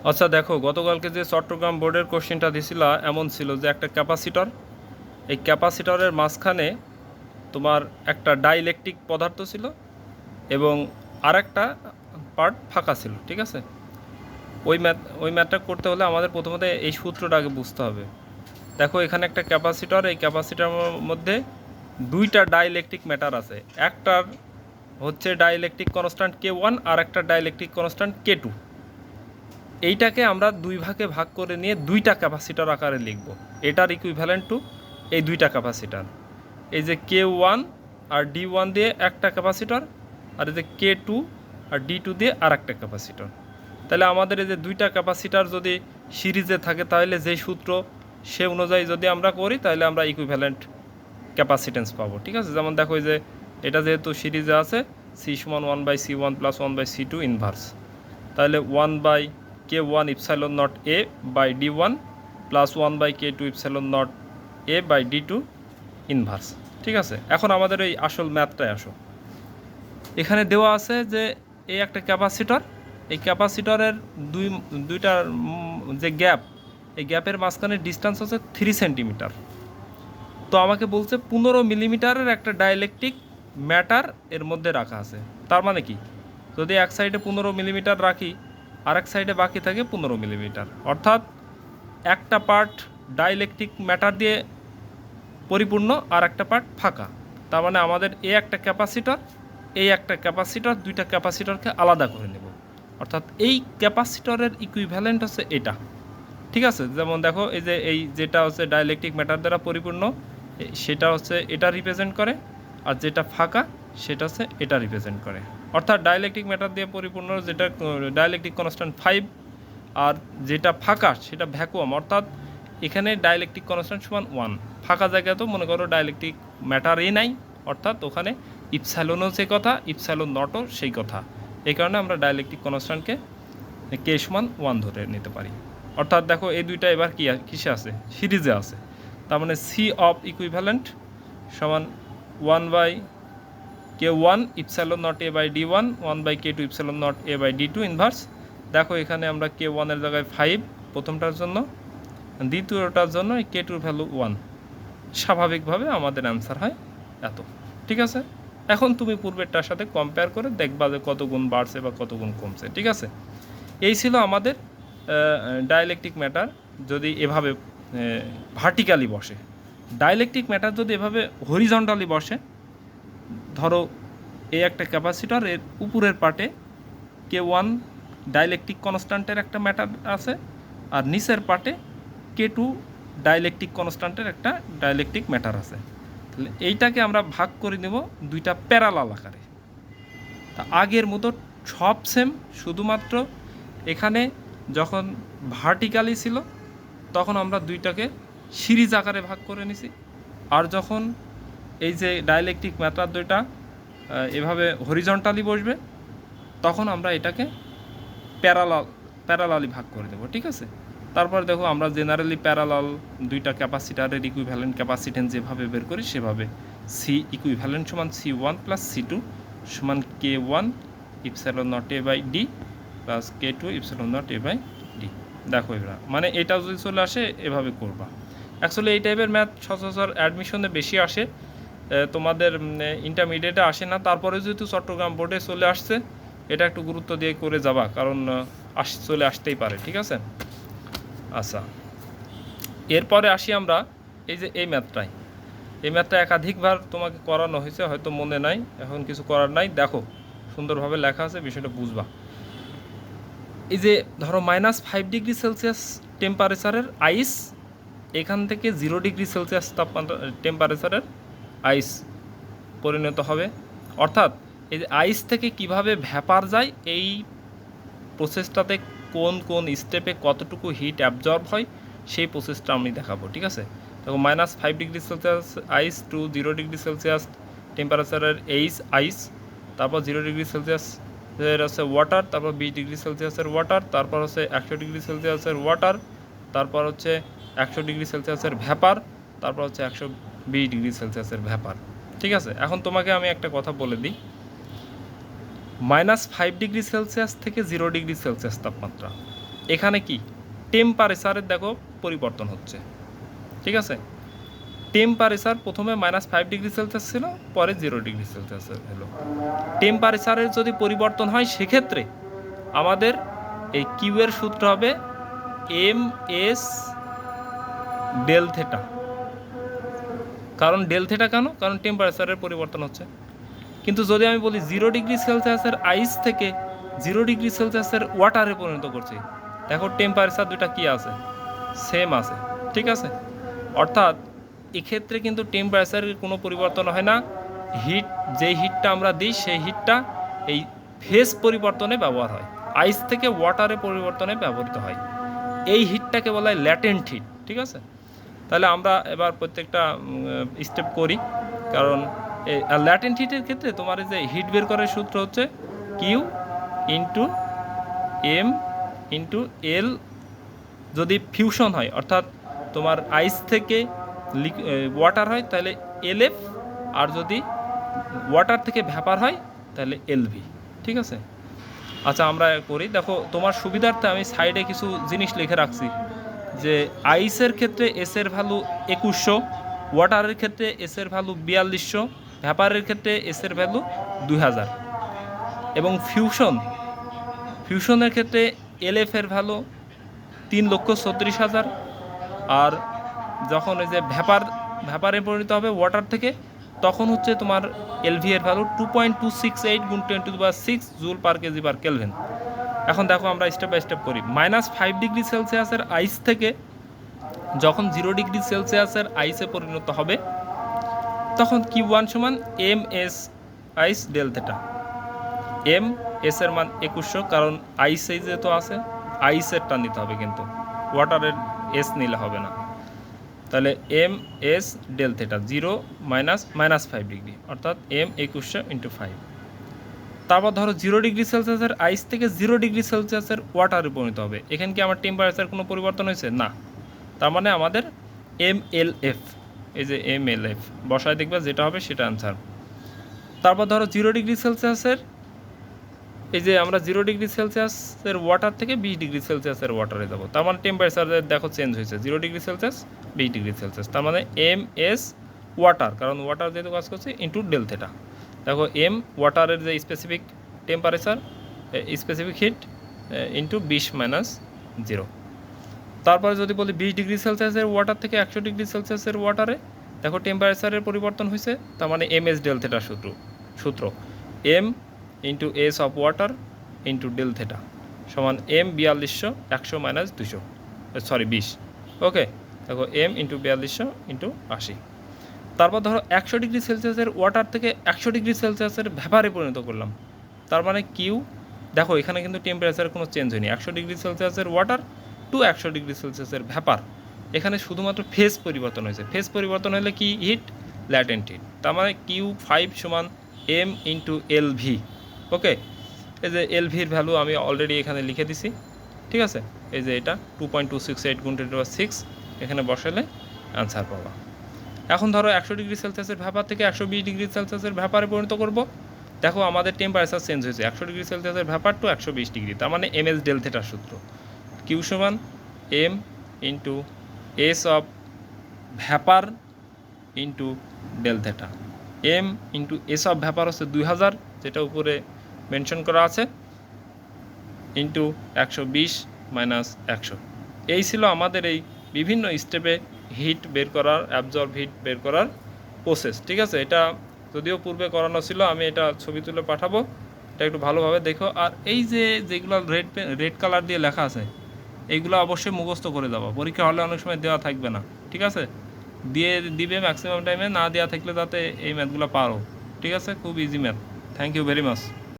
আচ্ছা দেখো, গতকালকে যে চট্টগ্রাম বোর্ডের কোশ্চেনটা দিছিল এমন ছিল যে একটা ক্যাপাসিটর, এই ক্যাপাসিটরের মাঝখানে তোমার একটা ডাইইলেকট্রিক পদার্থ ছিল এবং আরেকটা পার্ট ফাঁকা ছিল, ঠিক আছে। ওই ম্যাথটা করতে হলে আমাদের প্রথমত এই সূত্রটা আগে বুঝতে হবে। দেখো এখানে একটা ক্যাপাসিটর, এই ক্যাপাসিটরের মধ্যে দুইটা ডাইইলেকট্রিক ম্যাটার আছে। একটার হচ্ছে ডাইইলেকট্রিক কনস্ট্যান্ট K1 আর একটা ডাইইলেকট্রিক কনস্ট্যান্ট K2। এইটাকে আমরা দুই ভাগে ভাগ করে নিয়ে দুইটা ক্যাপাসিটর আকারে লিখব। এটার ইকুইভ্যালেন্ট টু এই দুইটা ক্যাপাসিটর। এই যে K1 আর D1 দিয়ে একটা ক্যাপাসিটর, আর এই যে K2 আর D2 দিয়ে আর একটা ক্যাপাসিটর। তাহলে আমাদের এই যে দুইটা ক্যাপাসিটর যদি সিরিজে থাকে তাহলে যেই সূত্র সে অনুযায়ী যদি আমরা করি তাহলে আমরা ইকুইভ্যালেন্ট ক্যাপাসিটেন্স পাবো, ঠিক আছে। যেমন দেখো এই যে এটা যেহেতু সিরিজে আছে, সি সমান 1/C1 প্লাস 1/C2 ইনভার্স, তাহলে 1/K1 epsilon naught A by D1 plus 1/K2 epsilon naught A by D2 inverse, ঠিক আছে। এখন আমাদের এই আসল ম্যাথটায় আসো। এখানে দেওয়া আছে যে এই একটা ক্যাপাসিটর, এই ক্যাপাসিটরের দুইটার যে গ্যাপ, এই গ্যাপের মাঝখানে ডিস্টেন্স হচ্ছে 3 সেন্টিমিটার। তো আমাকে বলছে 15 মিলিমিটারের একটা ডাইইলেকট্রিক ম্যাটার এর মধ্যে রাখা আছে। তার মানে কি, যদি এক সাইডে 15 মিলিমিটার রাখি আর এক সাইডে বাকি থাকে 15 মিলিমিটার, অর্থাৎ একটা পার্ট ডাইইলেকট্রিক ম্যাটার দিয়ে পরিপূর্ণ আর একটা পার্ট ফাঁকা। তার মানে আমাদের এই একটা ক্যাপাসিটর, এই একটা ক্যাপাসিটর, দুইটা ক্যাপাসিটরকে আলাদা করে নেব। অর্থাৎ এই ক্যাপাসিটরের ইকুইভ্যালেন্ট হচ্ছে এটা, ঠিক আছে। যেমন দেখো এই যে এই যেটা হচ্ছে ডাইইলেকট্রিক ম্যাটার দ্বারা পরিপূর্ণ, সেটা হচ্ছে এটা রিপ্রেজেন্ট করে, আর যেটা ফাঁকা সেটা হচ্ছে এটা রিপ্রেজেন্ট করে। অর্থাৎ ডাইইলেকট্রিক ম্যাটার দিয়ে পরিপূর্ণ যেটা ডাইইলেকট্রিক কনস্ট্যান্ট 5, আর যেটা ফাঁকা সেটা ভ্যাকুয়াম, অর্থাৎ এখানে ডাইইলেকট্রিক কনস্ট্যান্ট সমান 1। ফাঁকা জায়গায় তো মনে করো ডাইইলেকট্রিক ম্যাটারই নাই, অর্থাৎ ওখানে ইপসাইলনও সেই কথা, ইপসাইলন নটও সেই কথা। এই কারণে আমরা ডাইইলেকট্রিক কনস্ট্যান্টকে K সমান 1 ধরে নিতে পারি। অর্থাৎ দেখো এই দুইটা এবার কিসে আছে, সিরিজে আছে। তার মানে সি অফ ইকুইভ্যালেন্ট সমান 1/K1 epsilon naught A by D1, 1/K2 epsilon naught A by D2 inverse. দেখো এখানে আমরা K1 এর জায়গায় 5 প্রথমটার জন্য, দ্বিতীয়টার জন্য K2 ভ্যালু 1। স্বাভাবিকভাবে আমাদের অ্যান্সার হয় এত, ঠিক আছে। এখন তুমি পূর্বেরটার সাথে কম্পেয়ার করে দেখবা যে কত গুণ বাড়ছে বা কত গুণ কমছে, ঠিক আছে। এই ছিল আমাদের ডাইইলেকট্রিক ম্যাটার যদি এভাবে ভার্টিক্যালি বসে। ডাইইলেকট্রিক ম্যাটার যদি এভাবে হরিজন্টালি বসে, ধরো এই একটা ক্যাপাসিটর, এর উপরের পার্টে K1 ডাইইলেকট্রিক কনস্ট্যান্টের একটা ম্যাটার আছে, আর নিচের পার্টে K2 ডাইইলেকট্রিক কনস্ট্যান্টের একটা ডাইইলেকট্রিক ম্যাটার আছে। তাহলে এইটাকে আমরা ভাগ করে নেব দুইটা প্যারালাল আকারে। তা আগের মতো সব সেম, শুধুমাত্র এখানে যখন ভার্টিক্যালি ছিল তখন আমরা দুইটাকে সিরিজ আকারে ভাগ করে নিছি, আর যখন এই যে ডাইইলেকট্রিক ম্যাটার দুইটা এভাবে হরিজন্টালি বসবে তখন আমরা এটাকে প্যারালালি ভাগ করে দেবো, ঠিক আছে। তারপর দেখো আমরা জেনারেলি প্যারালাল দুইটা ক্যাপাসিটারের ইকুইভ্যালেন্ট ক্যাপাসিটেন্স যেভাবে বের করি সেভাবে সি ইকুইভ্যালেন্ট সমান C1 প্লাস C2 সমান K1 epsilon naught A by D plus K2 epsilon naught A by D. দেখো এবার মানে এটা যদি চলে আসে এভাবে করবা। অ্যাকচুয়ালি এই টাইপের ম্যাথ সচরাচর অ্যাডমিশনে বেশি আসে, তোমাদের ইন্টারমিডিয়েটে আসে না। তারপরে যেহেতু চট্টগ্রাম বোর্ডে চলে আসছে, এটা একটু গুরুত্ব দিয়ে করে যাবা, কারণ চলে আসতেই পারে, ঠিক আছে। আচ্ছা, এরপরে আসি আমরা এই যে এই ম্যাথটা একাধিকবার তোমাকে করানো হয়েছে, হয়তো মনে নাই, এখন কিছু করার নাই। দেখো সুন্দরভাবে লেখা আছে, বিষয়টা বুঝবা। এই যে ধরো -5 ডিগ্রি সেলসিয়াস টেম্পারেচারের আইস এখান থেকে 0 ডিগ্রি সেলসিয়াস তাপমাত্রা টেম্পারেচারের আইস পরিণত হবে। অর্থাৎ এই যে আইস থেকে কিভাবে ভ্যাপার যায়, এই প্রসেসটাতে কোন কোন স্টেপে কতটুকু হিট অ্যাবজর্ব হয় সেই প্রসেসটা আমি দেখাবো, ঠিক আছে। দেখো -5 ডিগ্রি সেলসিয়াস আইস টু 0 ডিগ্রি সেলসিয়াস টেম্পারেচারের আইস, তারপর 0 ডিগ্রি সেলসিয়াস এর হচ্ছে ওয়াটার, তারপর 20 ডিগ্রি সেলসিয়াসের ওয়াটার, তারপর হচ্ছে 100 ডিগ্রি সেলসিয়াসের ওয়াটার, তারপর হচ্ছে 100 ডিগ্রি সেলসিয়াসের ভ্যাপার, তারপর হচ্ছে 120 ডিগ্রি সেলসিয়াসের ভ্যাপার, ঠিক আছে। এখন তোমাকে আমি একটা কথা বলে দিই, -5 ডিগ্রি সেলসিয়াস থেকে 0 ডিগ্রি সেলসিয়াস তাপমাত্রা, এখানে কি টেম্পারেচারের দেখো পরিবর্তন হচ্ছে, ঠিক আছে। টেম্পারেচার প্রথমে -5°C ছিল, পরে 0°C হলো। টেম্পারেচারের যদি পরিবর্তন হয় সেক্ষেত্রে আমাদের এই কিউ এর সূত্র হবে ms ডেল থেটা। কারণ ডেল থেটা কেন? কারণ টেম্পারেচারের পরিবর্তন হচ্ছে। কিন্তু যদি আমি বলি 0°C আইস থেকে 0°C ওয়াটারে পরিণত করছি, দেখো টেম্পারেচার দুটা কি আছে, সেম আছে, ঠিক আছে। অর্থাৎ এক্ষেত্রে কিন্তু টেম্পারেচারের কোনো পরিবর্তন হয় না। হিট, যেই হিটটা আমরা দিই সেই হিটটা এই ফেজ পরিবর্তনে ব্যবহার হয়, আইস থেকে ওয়াটারে পরিবর্তনে ব্যবহৃত হয়। এই হিটটাকে বলা হয় ল্যাটেন্ট হিট, ঠিক আছে। তাহলে আমরা এবার প্রত্যেকটা স্টেপ করি, কারণ ল্যাটেন্ট হিটের ক্ষেত্রে তোমার এই যে হিট বের করার সূত্র হচ্ছে Q into M into L. যদি ফিউশন হয় অর্থাৎ তোমার আইস থেকে ওয়াটার হয় তাহলে এলএফ, আর যদি ওয়াটার থেকে ভ্যাপার হয় তাহলে এলভি, ঠিক আছে। আচ্ছা আমরা করি, দেখো তোমার সুবিধার্থে আমি সাইডে কিছু জিনিস লিখে রাখছি, যে আইসের ক্ষেত্রে এস এর ভ্যালু 2100, ওয়াটারের ক্ষেত্রে এস এর ভ্যালু 4200, ভ্যাপারের ক্ষেত্রে এস এর ভ্যালু 2000, এবং ফিউশনের ক্ষেত্রে এলএফ এর ভ্যালু 3,36,000, আর যখন এই যে ভ্যাপারে পরিণত হবে ওয়াটার থেকে, তখন হচ্ছে তোমার এলভি এর value 2.268 × 10⁶ joule per KG per kelvin. এখন দেখো আমরা স্টেপ বাই স্টেপ করি। -5°C আইস থেকে যখন 0°C আইসে পরিণত হবে, তখন Q1 সমান ms আইস ডেল থেটা। এম এস এর মান 2100, কারণ আইস এই যে তো আছে, আইসেরটা নিতে হবে, কিন্তু ওয়াটারের এস নিলে হবে না। তাহলে এম এস ডেল থেটা 0 -5°, অর্থাৎ m 2100 × 5। তারপর ধরো 0°C আইস থেকে 0°C ওয়াটারে পরিণত হবে। এখানে কি আমার টেম্পারেচার কোনো পরিবর্তন হয়েছে? না। তার মানে আমাদের MLF, এই যে MLF বসায় দেখবে যেটা হবে সেটা আনসার। তারপর ধরো 0°C এই যে আমরা 0°C ওয়াটার থেকে 20°C ওয়াটারে যাবো, তার মানে টেম্পারেচার দেখো চেঞ্জ হয়েছে, 0°C 20°C, তার মানে MS ওয়াটার, কারণ ওয়াটার যেহেতু কাজ করছে, ইন্টু ডেল থেটা। দেখো এম ওয়াটারের যে specific temperature, specific hit, into 20 - 0। তারপরে যদি বলি 20°C ওয়াটার থেকে 100°C ওয়াটারে, দেখো টেম্পারেচারের পরিবর্তন হয়েছে, তার মানে MS ডেল থেটার সূত্র M into S of water into del theta সমান M 4200 100 - 200, সরি 20, ওকে। দেখো M ইন্টু 4200 ইন্টু 80। তারপর ধরো 100°C ওয়াটার থেকে 100°C ভ্যাপারে পরিণত করলাম, তার মানে কিউ, দেখো এখানে কিন্তু টেম্পারেচার কোনো চেঞ্জ হয়নি, 100°C water to 100°C vapour. এখানে শুধুমাত্র ফেজ পরিবর্তন হয়েছে। ফেজ পরিবর্তন হলে কি হিট? Latent heat. তার মানে Q5 সমান M ইন্টু LV, ওকে। এই যে এলভির ভ্যালু আমি অলরেডি এখানে লিখে দিছি, ঠিক আছে। এই যে এটা 2.268 × 10⁶, এখানে বসালে অ্যান্সার পাবা। এখন ধরো 100°C ভ্যাপার থেকে 120°C ভ্যাপারে পরিণত করব। দেখো আমাদের টেম্পারেচার চেঞ্জ হয়েছে, 100°C ভ্যাপার টু 120°, তার মানে MS ডেল থেটার সূত্র কিউ সমান M into S of vapour into del theta. M into S of vapour হচ্ছে 2000, যেটা উপরে মেনশন করা আছে, ইন্টু 120 - 100। এই ছিল আমাদের এই বিভিন্ন স্টেপে হিট বের করার, অ্যাবজর্ব হিট বের করার প্রসেস, ঠিক আছে। এটা যদিও পূর্বে করানো ছিল, আমি এটা ছবি তুলে পাঠাবো, এটা একটু ভালোভাবে দেখো। আর এই যে যেগুলো রেড কালার দিয়ে লেখা আছে, এইগুলো অবশ্যই মুখস্থ করে দেবো, পরীক্ষা হলে অনেক সময় দেওয়া থাকবে না, ঠিক আছে। দিবে ম্যাক্সিমাম টাইমে, না দেওয়া থাকলে যাতে এই ম্যাথগুলো পারো, ঠিক আছে। খুব easy math. Thank you very much.